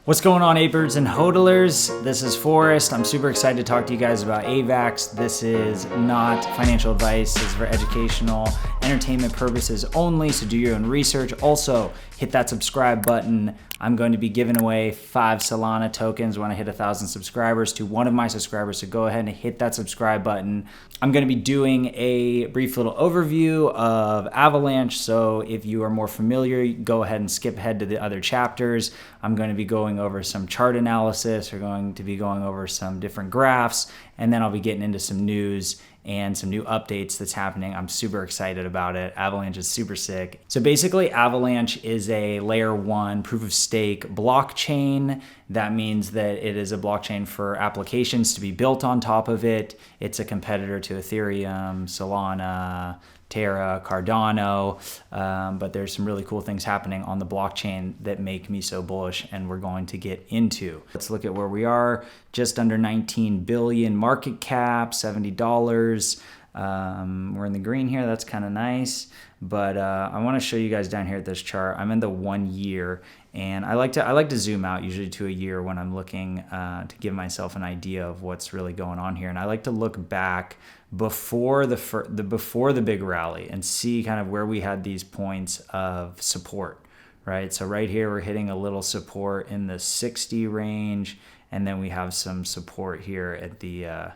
What's going on, apers and hodlers? This is Forrest. I'm super excited to talk to you guys about AVAX. This is not financial advice. This is for educational, entertainment purposes only, so do your own research. Also, hit that subscribe button. I'm going to be giving away 5 Solana tokens when I hit 1,000 subscribers to one of my subscribers, so go ahead and hit that subscribe button. I'm going to be doing a brief little overview of Avalanche, so if you are more familiar, go ahead and skip ahead to the other chapters. I'm going to be going over some chart analysis. We're going to be going over some different graphs, and then I'll be getting into some news and some new updates that's happening. I'm super excited about it. Avalanche is super sick. So basically, Avalanche is a layer 1 proof of stake blockchain. That means that it is a blockchain for applications to be built on top of it. It's a competitor to Ethereum, Solana, Terra, Cardano, but there's some really cool things happening on the blockchain that make me so bullish, and we're going to get into. Let's look at where we are. Just under 19 billion market cap, $70. We're in the green here. That's kind of nice. But I want to show you guys down here at this chart. I'm in the 1 year, and I like to zoom out usually to a year when I'm looking to give myself an idea of what's really going on here. And I like to look back before the big rally and see kind of where we had these points of support, right? So right here we're hitting a little support in the 60 range, and then we have some support here at the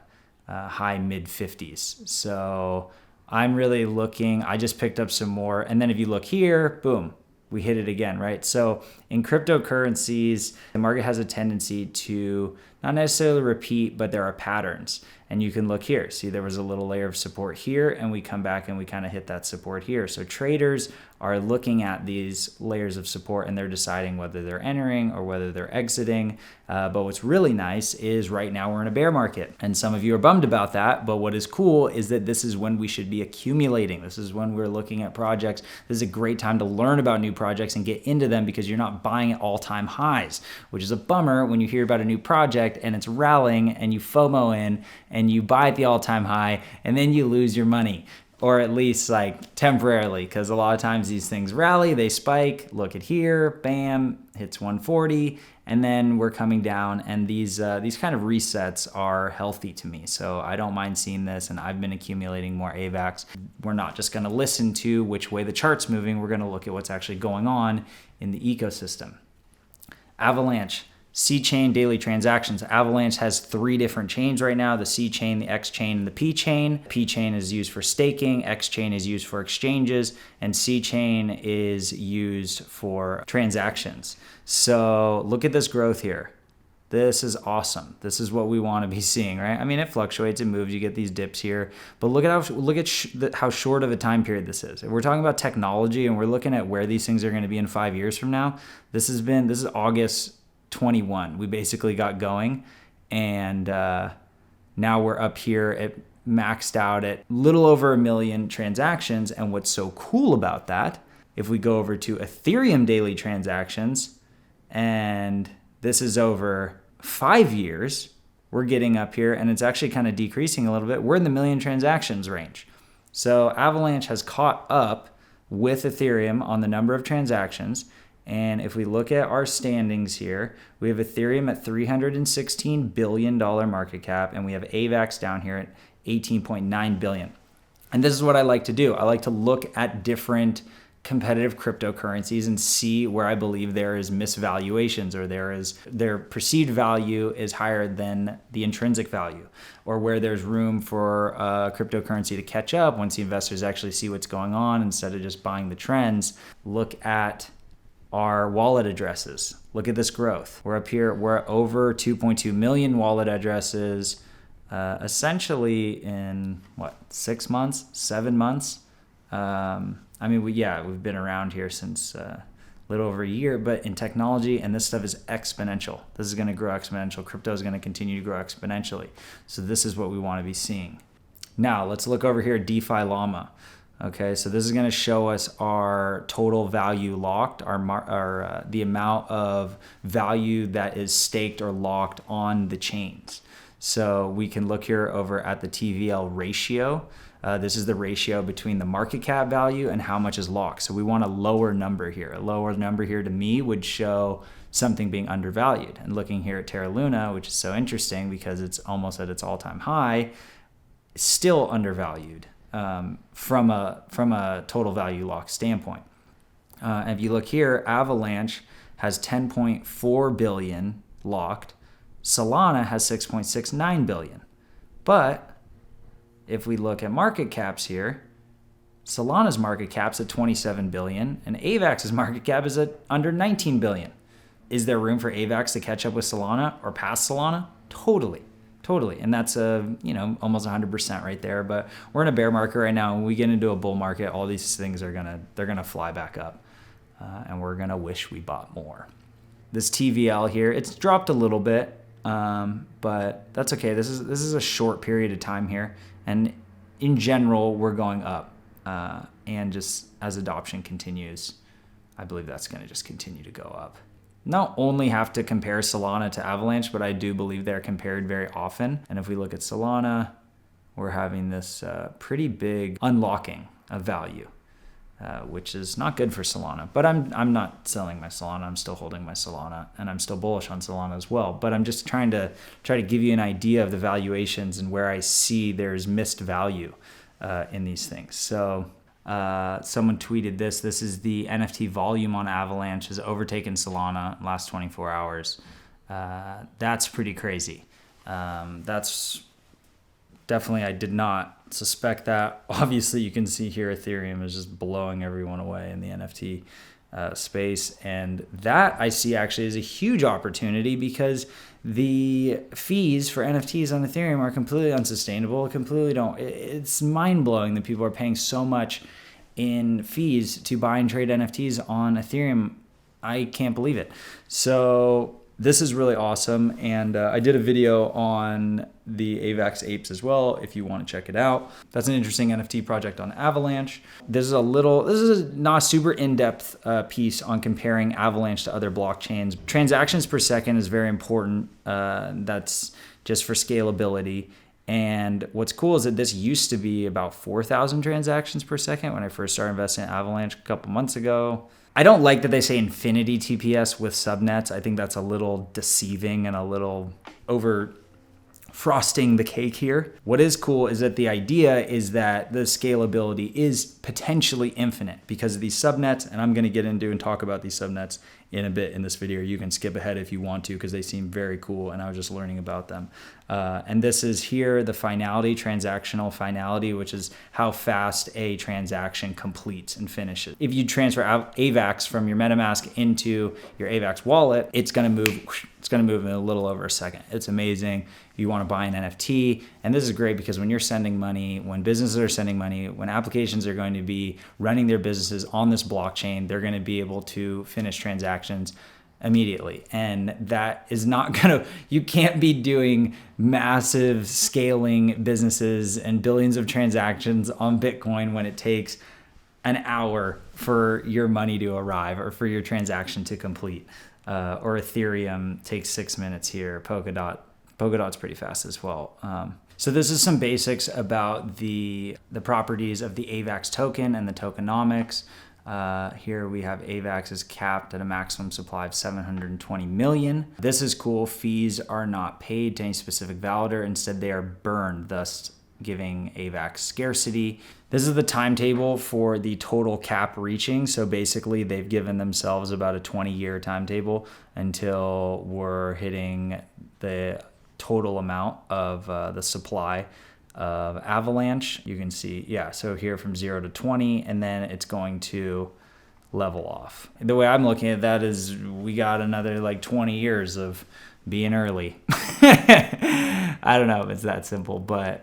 high mid 50s. So I'm really looking, I just picked up some more, and then if you look here, boom, we hit it again, right? So in cryptocurrencies, the market has a tendency to not necessarily repeat, but there are patterns. And you can look here, see there was a little layer of support here, and we come back and we kind of hit that support here. So traders are looking at these layers of support and they're deciding whether they're entering or whether they're exiting. But what's really nice is right now we're in a bear market, and some of you are bummed about that. But what is cool is that this is when we should be accumulating. This is when we're looking at projects. This is a great time to learn about new projects and get into them, because you're not buying at all-time highs, which is a bummer when you hear about a new project and it's rallying and you FOMO in and you buy at the all-time high and then you lose your money, or at least like temporarily, because a lot of times these things rally, they spike. Look at here, bam, hits 140, and then we're coming down, and these kind of resets are healthy to me. So I don't mind seeing this, and I've been accumulating more AVAX. We're not just going to listen to which way the chart's moving. We're going to look at what's actually going on in the ecosystem. Avalanche. C-chain daily transactions. Avalanche has 3 different chains right now: the C-chain, the X-chain, and the P-chain. P-chain is used for staking, X-chain is used for exchanges, and C-chain is used for transactions. So look at this growth here. This is awesome. This is what we want to be seeing, right? I mean, it fluctuates, it moves, you get these dips here, but look at how short of a time period this is. If we're talking about technology and we're looking at where these things are going to be in 5 years from now, this is August 21. We basically got going, and now we're up here at maxed out at little over 1 million transactions. And what's so cool about that, if we go over to Ethereum daily transactions, and this is over 5 years, we're getting up here, and it's actually kind of decreasing a little bit. We're in the 1 million transactions range. So Avalanche has caught up with Ethereum on the number of transactions. And if we look at our standings here, we have Ethereum at $316 billion market cap, and we have AVAX down here at $18.9 billion. And this is what I like to do. I like to look at different competitive cryptocurrencies and see where I believe there is misvaluations, or their perceived value is higher than the intrinsic value, or where there's room for cryptocurrency to catch up once the investors actually see what's going on instead of just buying the trends. Look at our wallet addresses. Look at this growth. We're up here, we're over 2.2 million wallet addresses, essentially in 6 months, 7 months. We've been around here since a little over a year, but in technology, and this stuff is exponential. This is going to grow exponential. Crypto is going to continue to grow exponentially. So this is what we want to be seeing. Now let's look over here at DeFi Llama. Okay, so this is going to show us our total value locked, the amount of value that is staked or locked on the chains. So we can look here over at the TVL ratio. This is the ratio between the market cap value and how much is locked. So we want a lower number here. A lower number here to me would show something being undervalued. And looking here at Terra Luna, which is so interesting because it's almost at its all-time high, it's still undervalued from a total value lock standpoint. And if you look here, Avalanche has 10.4 billion locked. Solana has 6.69 billion. But if we look at market caps here, Solana's market cap's at 27 billion and AVAX's market cap is at under 19 billion. Is there room for AVAX to catch up with Solana or pass Solana? Totally. And that's almost 100% right there. But we're in a bear market right now. When we get into a bull market, all these things are gonna fly back up, and we're gonna wish we bought more. This TVL here, it's dropped a little bit, but that's okay. This is a short period of time here, and in general, we're going up. And just as adoption continues, I believe that's going to just continue to go up. Not only have to compare Solana to Avalanche, but I do believe they're compared very often. And if we look at Solana, we're having this pretty big unlocking of value, which is not good for Solana. But I'm not selling my Solana. I'm still holding my Solana, and I'm still bullish on Solana as well. But I'm just trying to give you an idea of the valuations and where I see there's missed value in these things. So someone tweeted this. This is the NFT volume on Avalanche has overtaken Solana in the last 24 hours. That's pretty crazy. That's definitely, I did not suspect that. Obviously, you can see here Ethereum is just blowing everyone away in the NFT space. And that I see actually as a huge opportunity because the fees for NFTs on Ethereum are completely unsustainable. It's mind blowing that people are paying so much in fees to buy and trade NFTs on Ethereum. I can't believe it. So this is really awesome. And I did a video on the AVAX apes as well, if you want to check it out. That's an interesting NFT project on Avalanche. This is not a super in-depth piece on comparing Avalanche to other blockchains. Transactions per second is very important. That's just for scalability. And what's cool is that this used to be about 4,000 transactions per second when I first started investing in Avalanche a couple months ago. I don't like that they say infinity TPS with subnets. I think that's a little deceiving and a little over frosting the cake here. What is cool is that the idea is that the scalability is potentially infinite because of these subnets, and I'm going to get into and talk about these subnets in a bit in this video. You can skip ahead if you want to because they seem very cool and I was just learning about them. And this is here the finality, transactional finality, which is how fast a transaction completes and finishes. If you transfer AVAX from your MetaMask into your AVAX wallet, it's going to move in a little over a second. It's amazing. You want to buy an NFT, and this is great because when you're sending money, when businesses are sending money, when applications are going to be running their businesses on this blockchain, they're going to be able to finish transactions immediately. And that is not you can't be doing massive scaling businesses and billions of transactions on Bitcoin when it takes an hour for your money to arrive or for your transaction to complete. Or Ethereum takes 6 minutes here. Polkadot's pretty fast as well. So this is some basics about the properties of the AVAX token and the tokenomics. Here we have AVAX is capped at a maximum supply of 720 million. This is cool. Fees are not paid to any specific validator. Instead, they are burned, thus giving AVAX scarcity. This is the timetable for the total cap reaching. So basically, they've given themselves about a 20-year timetable until we're hitting the total amount of the supply of Avalanche. You can see, so here from 0 to 20, and then it's going to level off. The way I'm looking at that is we got another like 20 years of being early. I don't know if it's that simple, but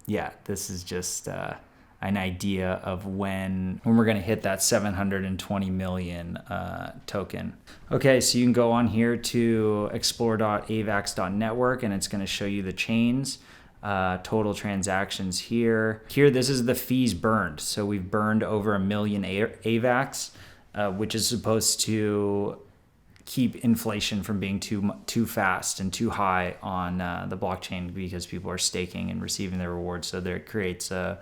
yeah, this is just an idea of when we're going to hit that 720 million token. Okay, so you can go on here to explore.avax.network and it's going to show you the chains, total transactions here. Here, this is the fees burned. So we've burned over 1 million AVAX, which is supposed to keep inflation from being too fast and too high on the blockchain because people are staking and receiving their rewards. So there it creates a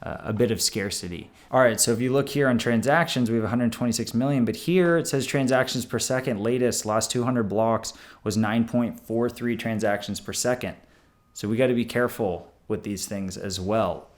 a bit of scarcity. All right, so if you look here on transactions, we have 126 million, but here it says transactions per second. Last 200 blocks was 9.43 transactions per second. So we got to be careful with these things as well.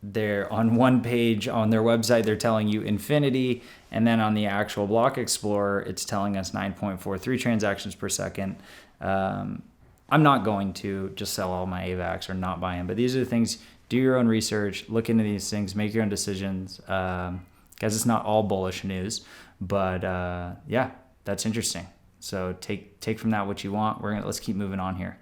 They're on one page on their website, they're telling you infinity, and then on the actual block explorer, it's telling us 9.43 transactions per second. I'm not going to just sell all my AVAX or not buy them, but these are the things. Do your own research, look into these things, make your own decisions, because it's not all bullish news, but yeah, that's interesting. So take from that what you want. Let's keep moving on here.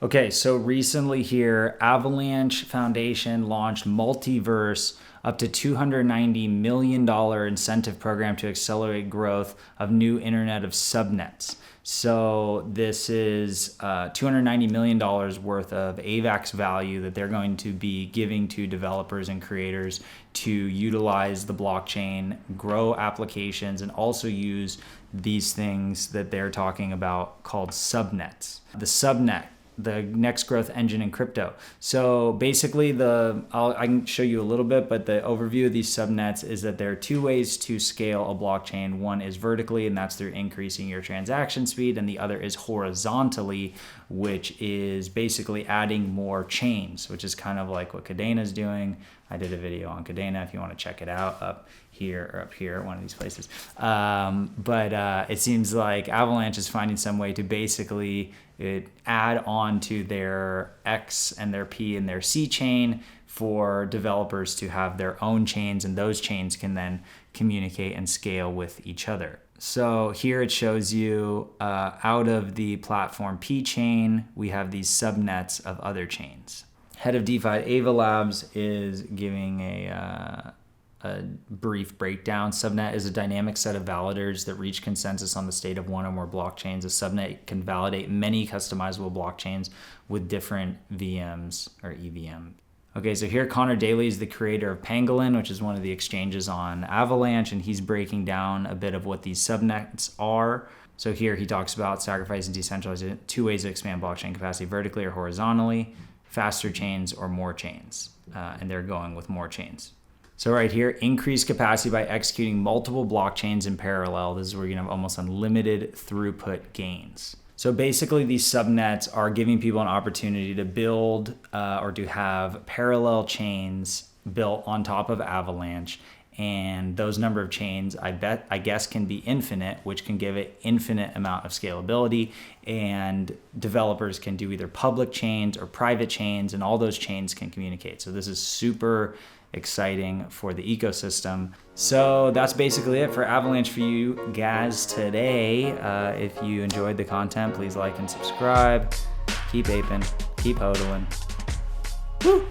Okay, so recently here, Avalanche Foundation launched Multiverse, up to $290 million incentive program to accelerate growth of new Internet of Subnets. So this is $290 million worth of AVAX value that they're going to be giving to developers and creators to utilize the blockchain, grow applications, and also use these things that they're talking about called subnets. The subnet, the next growth engine in crypto. So basically I can show you a little bit, but the overview of these subnets is that there are two ways to scale a blockchain. One is vertically, and that's through increasing your transaction speed, and the other is horizontally, which is basically adding more chains, which is kind of like what Cadena is doing. I did a video on Cadena if you want to check it out, up here, one of these places. But it seems like Avalanche is finding some way to basically add on to their X and their P and their C chain for developers to have their own chains, and those chains can then communicate and scale with each other. So here it shows you out of the platform P chain, we have these subnets of other chains. Head of DeFi at Ava Labs is giving a brief breakdown. Subnet is a dynamic set of validators that reach consensus on the state of one or more blockchains. A subnet can validate many customizable blockchains with different VMs or EVM. Okay, so here Connor Daly is the creator of Pangolin, which is one of the exchanges on Avalanche, and he's breaking down a bit of what these subnets are. So here he talks about sacrificing decentralization, two ways to expand blockchain capacity, vertically or horizontally, faster chains or more chains, and they're going with more chains. So right here, increase capacity by executing multiple blockchains in parallel. This is where you're gonna have almost unlimited throughput gains. So basically these subnets are giving people an opportunity to build or to have parallel chains built on top of Avalanche. And those number of chains, I guess, can be infinite, which can give it infinite amount of scalability. And developers can do either public chains or private chains, and all those chains can communicate. So this is super exciting for the ecosystem. So that's basically it for Avalanche for you guys today. If you enjoyed the content, please like and subscribe. Keep aping, keep hodling. Woo!